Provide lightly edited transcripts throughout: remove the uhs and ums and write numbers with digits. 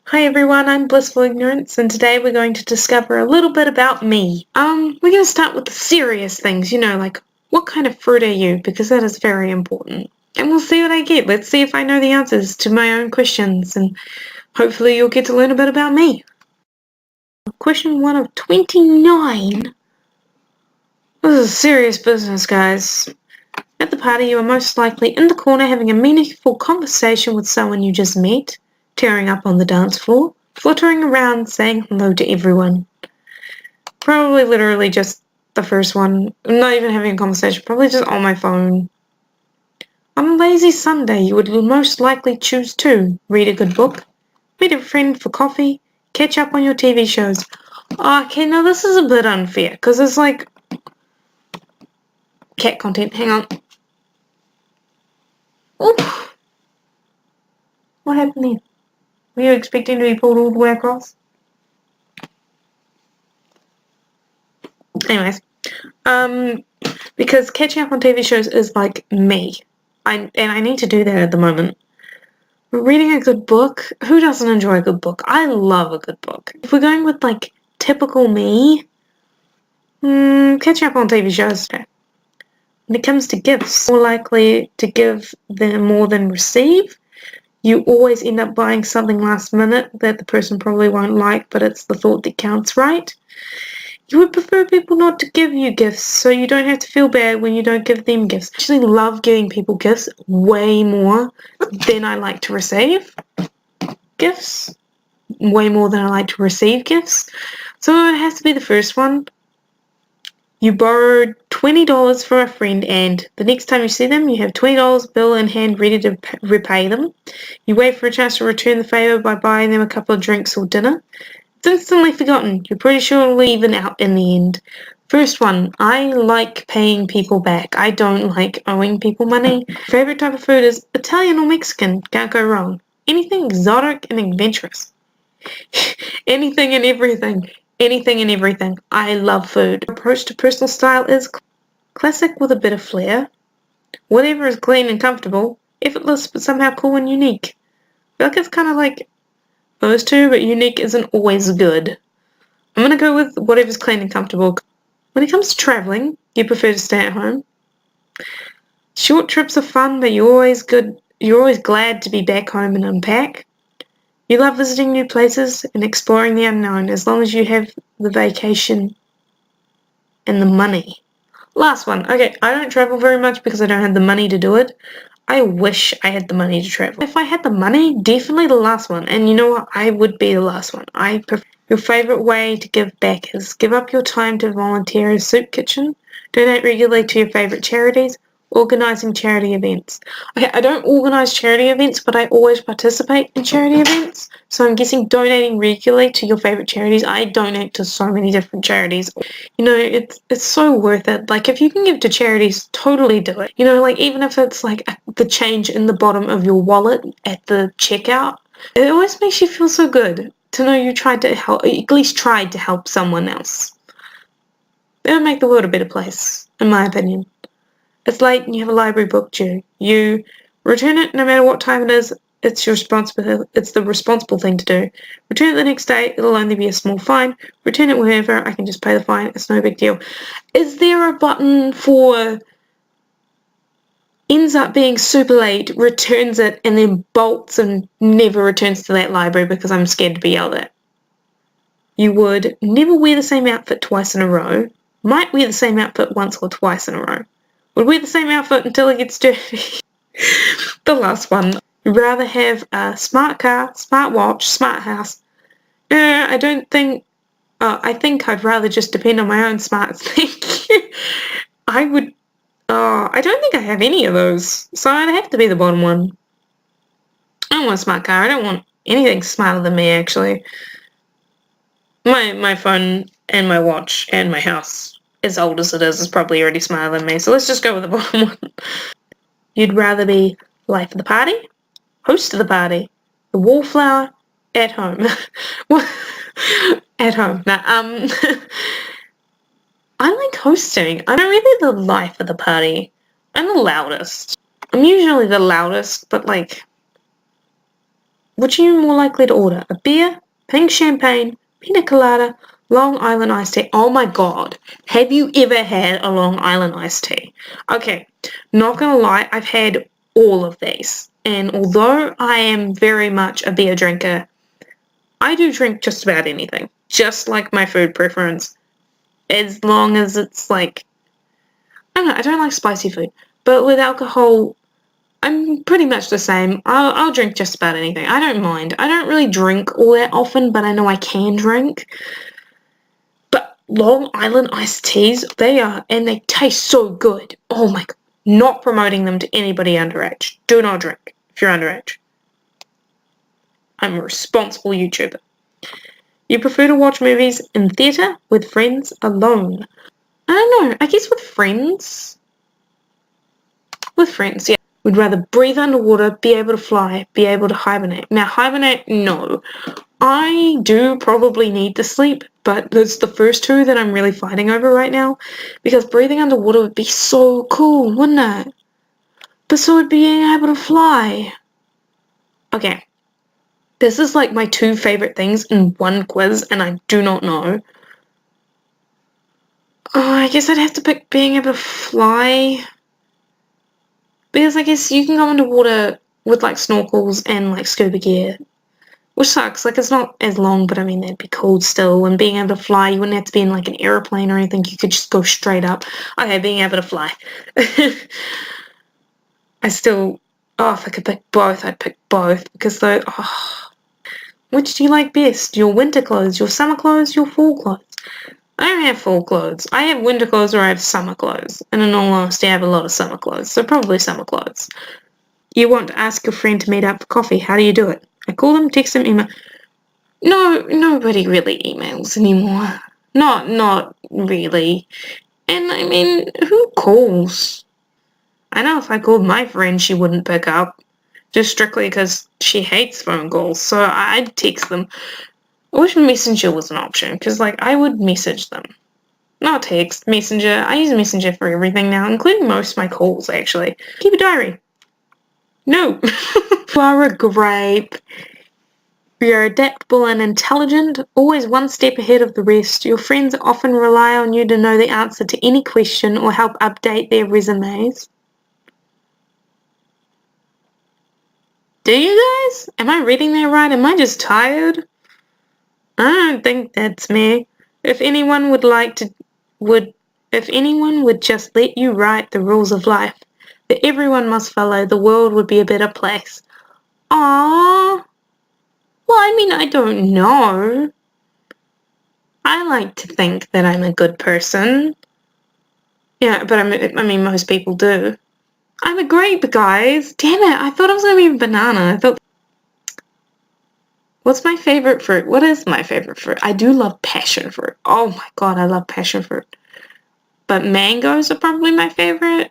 Hi everyone, I'm Blissful Ignorance, and today we're going to discover a little bit about me. We're going to start with the serious things, like what kind of fruit are you, because that is very important. And we'll see what I get. Let's see if I know the answers to my own questions, and hopefully you'll get to learn a bit about me. Question 1 of 29. This is serious business, guys. At the party, you are most likely in the corner having a meaningful conversation with someone you just met, tearing up on the dance floor, fluttering around, saying hello to everyone. Probably literally just the first one. I'm not even having a conversation, probably just on my phone. On a lazy Sunday, you would most likely choose to read a good book, meet a friend for coffee, catch up on your TV shows. Okay, now this is a bit unfair, because it's like cat content. Hang on. Oof. What happened there? Were you expecting to be pulled all the way across? Anyways, because catching up on TV shows is like me. I need to do that at the moment. Reading a good book, who doesn't enjoy a good book? I love a good book. If we're going with like typical me, catching up on TV shows. When it comes to gifts, more likely to give them more than receive. You always end up buying something last minute that the person probably won't like, but it's the thought that counts, right? You would prefer people not to give you gifts, so you don't have to feel bad when you don't give them gifts. I actually love giving people gifts way more than I like to receive gifts. Way more than I like to receive gifts. So it has to be the first one. You borrowed $20 from a friend, and the next time you see them, you have $20 bill in hand ready to repay them. You wait for a chance to return the favour by buying them a couple of drinks or dinner. It's instantly forgotten. You're pretty sure it'll even out in the end. First one, I like paying people back. I don't like owing people money. Favorite type of food is Italian or Mexican. Can't go wrong. Anything exotic and adventurous. Anything and everything. Anything and everything. I love food. Approach to personal style is classic with a bit of flair. Whatever is clean and comfortable. Effortless but somehow cool and unique. I feel like it's kind of like those two, but unique isn't always good. I'm gonna go with whatever's clean and comfortable. When it comes to travelling, you prefer to stay at home. Short trips are fun, but you're always glad to be back home and unpack. You love visiting new places and exploring the unknown as long as you have the vacation and the money. Last one. Okay, I don't travel very much because I don't have the money to do it. I wish I had the money to travel. If I had the money, definitely the last one. And you know what? I would be the last one. Your favourite way to give back is give up your time to volunteer at a soup kitchen, donate regularly to your favourite charities, organising charity events. Okay, I don't organise charity events, but I always participate in charity events. So I'm guessing donating regularly to your favourite charities. I donate to so many different charities. It's so worth it. Like, if you can give to charities, totally do it. Like, even if it's like the change in the bottom of your wallet at the checkout, it always makes you feel so good to know you tried to help, at least tried to help someone else. It'll make the world a better place, in my opinion. It's late and you have a library book due. You return it no matter what time it is. It's the responsible thing to do. Return it the next day. It'll only be a small fine. Return it whenever. I can just pay the fine. It's no big deal. Is there a button for ends up being super late, returns it, and then bolts and never returns to that library because I'm scared to be yelled at? You would never wear the same outfit twice in a row. Might wear the same outfit once or twice in a row. Would wear the same outfit until it gets dirty. The last one. You'd rather have a smart car, smart watch, smart house. I don't think... I think I'd rather just depend on my own smarts. Thank you. I would... I don't think I have any of those. So I'd have to be the bottom one. I don't want a smart car. I don't want anything smarter than me, actually. My phone and my watch and my house, as old as it is probably already smarter than me. So let's just go with the bottom one. You'd rather be life of the party, host of the party, the wallflower, at home. At home. Now, I like hosting. I'm not really the life of the party. I'm the loudest. I'm usually the loudest, but like, which are you more likely to order? A beer, pink champagne, pina colada, Long Island iced tea? Oh my god, have you ever had a Long Island iced tea? Okay, not gonna lie, I've had all of these. And although I am very much a beer drinker, I do drink just about anything. Just like my food preference. As long as it's like, I don't know, I don't like spicy food. But with alcohol, I'm pretty much the same. I'll drink just about anything. I don't mind. I don't really drink all that often, but I know I can drink. But Long Island iced teas, and they taste so good. Oh my god. Not promoting them to anybody underage. Do not drink if you're underage. I'm a responsible YouTuber. You prefer to watch movies in theatre, with friends, alone? I don't know. I guess with friends. With friends, yeah. We'd rather breathe underwater, be able to fly, be able to hibernate. Now, hibernate, no. I do probably need to sleep, but it's the first two that I'm really fighting over right now, because breathing underwater would be so cool, wouldn't it? But so would being able to fly. Okay. This is like my two favourite things in one quiz, and I do not know. Oh, I guess I'd have to pick being able to fly. Because I guess you can go underwater with like snorkels and like scuba gear. Which sucks, like it's not as long, but I mean that'd be cool still. And being able to fly, you wouldn't have to be in like an aeroplane or anything, you could just go straight up. Okay, being able to fly. If I could pick both, I'd pick both. Because which do you like best? Your winter clothes, your summer clothes, your fall clothes? I don't have fall clothes. I have winter clothes or I have summer clothes. And in all honesty, I have a lot of summer clothes. So probably summer clothes. You want to ask your friend to meet up for coffee. How do you do it? I call them, text them, email. No, nobody really emails anymore. Not really. And I mean, who calls? I know if I called my friend, she wouldn't pick up. Just strictly because she hates phone calls. So I'd text them. I wish Messenger was an option, because, like, I would message them. Not text, Messenger. I use Messenger for everything now, including most of my calls, actually. Keep a diary. No. You are a grape. You're adaptable and intelligent, always one step ahead of the rest. Your friends often rely on you to know the answer to any question or help update their resumes. Do you guys? Am I reading that right? Am I just tired? I don't think that's me. If anyone would just let you write the rules of life that everyone must follow, the world would be a better place. Aww. Well, I mean, I don't know. I like to think that I'm a good person. Yeah, but I mean, most people do. I'm a grape, guys. Damn it, I thought I was going to be a banana. What's my favorite fruit? What is my favorite fruit? I do love passion fruit. Oh my god, I love passion fruit. But mangoes are probably my favorite.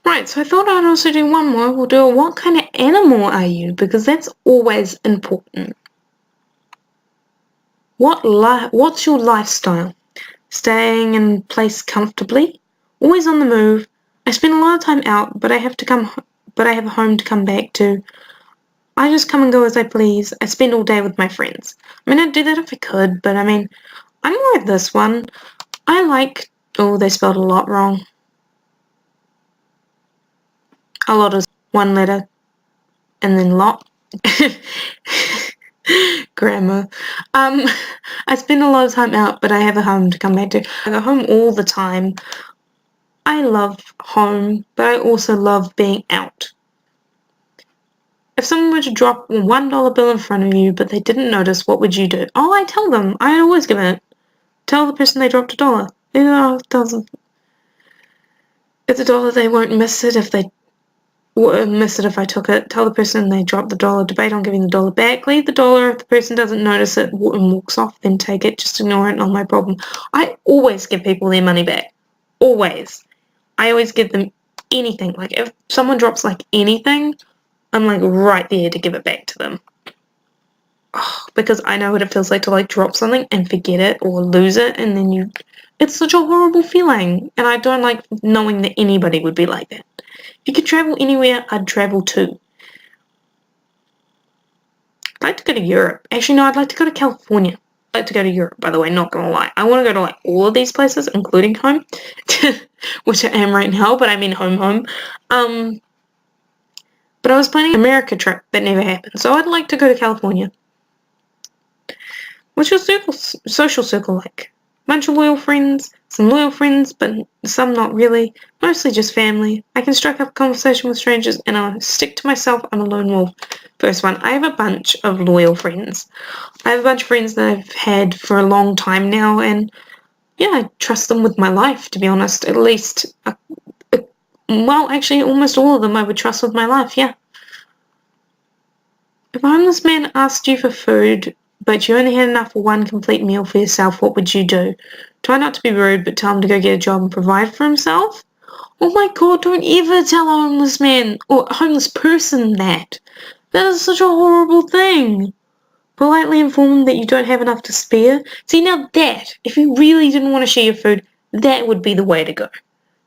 Right, so I thought I'd also do one more. We'll do a what kind of animal are you? Because that's always important. What's your lifestyle? Staying in place comfortably? Always on the move? I spend a lot of time out, but I have a home to come back to. I just come and go as I please. I spend all day with my friends. I mean, I'd do that if I could, but I mean, I'm more of this one. Oh, they spelled a lot wrong. A lot is one letter, and then lot. Grammar. I spend a lot of time out, but I have a home to come back to. I go home all the time. I love home, but I also love being out. If someone were to drop a $1 bill in front of you, but they didn't notice, what would you do? Oh, I tell them. I always give it. Tell the person they dropped $1. It's $1, they won't miss it if I took it. Tell the person they dropped the $1. Debate on giving the $1 back. Leave the $1. If the person doesn't notice it and walks off, then take it. Just ignore it. Not my problem. I always give people their money back. Always. I always give them anything. Like, if someone drops, like, anything, I'm, like, right there to give it back to them. Oh, because I know what it feels like to, like, drop something and forget it or lose it, and then it's such a horrible feeling, and I don't like knowing that anybody would be like that. If you could travel anywhere, I'd travel too. like to go to Europe. Actually, no, I'd like to go to California. I'd like to go to Europe, by the way, not gonna lie. I want to go to like all of these places, including home, which I am right now, but I mean home. But I was planning an America trip that never happened, so I'd like to go to California. What's your social circle like? Bunch of loyal friends, some loyal friends, but some not really. Mostly just family. I can strike up a conversation with strangers, and I'll stick to myself. I'm a lone wolf. First one. I have a bunch of loyal friends. I have a bunch of friends that I've had for a long time now, and yeah, I trust them with my life, to be honest. At least, well, actually, almost all of them I would trust with my life, yeah. If a homeless man asked you for food, but you only had enough for one complete meal for yourself, what would you do? Try not to be rude, but tell him to go get a job and provide for himself? Oh my god, don't ever tell a homeless man or a homeless person that. That is such a horrible thing. Politely inform them that you don't have enough to spare. See, now that, if you really didn't want to share your food, that would be the way to go.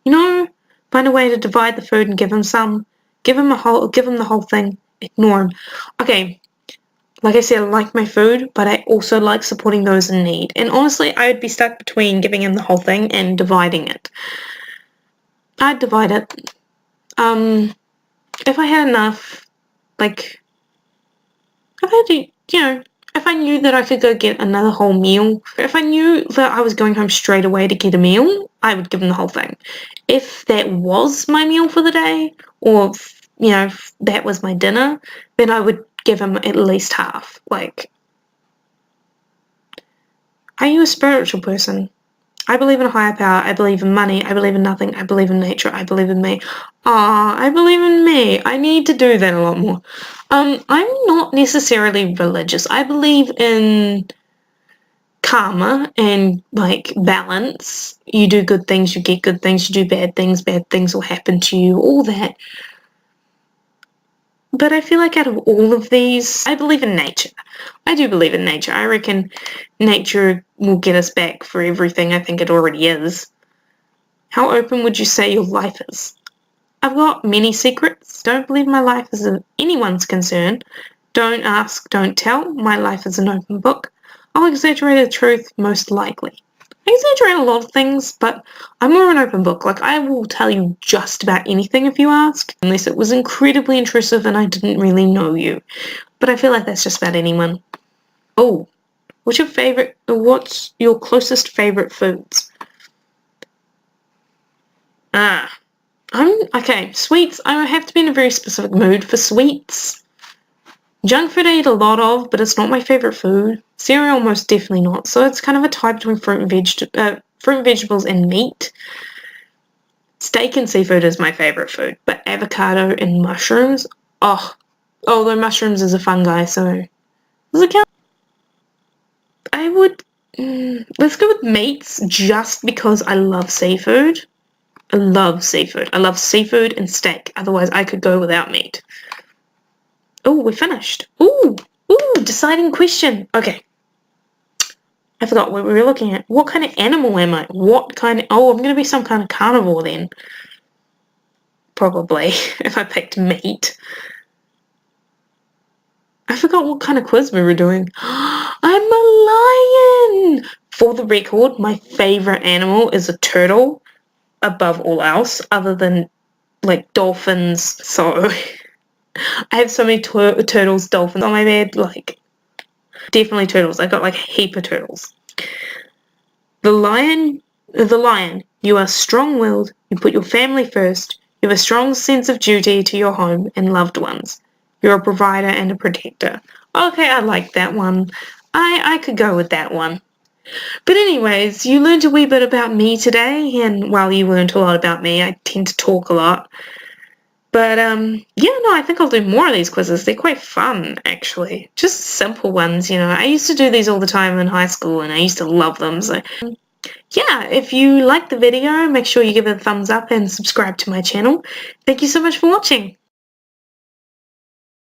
You know, find a way to divide the food and give him some. Give him the whole thing. Ignore him. Okay, like I said, I like my food, but I also like supporting those in need. And honestly, I would be stuck between giving him the whole thing and dividing it. I'd divide it. If I had enough, like, if I had to, if I knew that I could go get another whole meal, if I knew that I was going home straight away to get a meal, I would give him the whole thing. If that was my meal for the day, or, if that was my dinner, then I would give him at least half. Like, are you a spiritual person? I believe in a higher power, I believe in money, I believe in nothing, I believe in nature, I believe in me. I believe in me. I need to do that a lot more. I'm not necessarily religious. I believe in karma and, like, balance. You do good things, you get good things. You do bad things will happen to you, all that. But I feel like out of all of these, I believe in nature. I do believe in nature. I reckon nature will get us back for everything. I think it already is. How open would you say your life is? I've got many secrets. Don't believe my life is anyone's concern. Don't ask, don't tell. My life is an open book. I'll exaggerate the truth, most likely. I exaggerate a lot of things, but I'm more of an open book. Like, I will tell you just about anything if you ask, unless it was incredibly intrusive and I didn't really know you. But I feel like that's just about anyone. Oh, what's your closest favorite foods? Okay, sweets. I have to be in a very specific mood for sweets. Junk food I eat a lot of, but it's not my favorite food. Cereal, most definitely not. So it's kind of a tie between fruit and vegetables and meat. Steak and seafood is my favorite food, but avocado and mushrooms, although mushrooms is a fungi, so does it count? I would, let's go with meats just because I love seafood. I love seafood. I love seafood and steak. Otherwise, I could go without meat. Oh, we're finished. Ooh, deciding question. Okay. I forgot what we were looking at. What kind of animal am I? I'm going to be some kind of carnivore then. Probably, if I picked meat. I forgot what kind of quiz we were doing. I'm a lion! For the record, my favorite animal is a turtle above all else, other than, like, dolphins, so... I have so many turtles, dolphins on my bed, like, definitely turtles. I got, like, a heap of turtles. The lion, you are strong-willed, you put your family first, you have a strong sense of duty to your home and loved ones. You're a provider and a protector. Okay, I like that one. I could go with that one. But anyways, you learned a wee bit about me today, and while you learned a lot about me, I tend to talk a lot. But, I think I'll do more of these quizzes. They're quite fun, actually. Just simple ones, I used to do these all the time in high school, and I used to love them, so... Yeah, if you liked the video, make sure you give it a thumbs up and subscribe to my channel. Thank you so much for watching.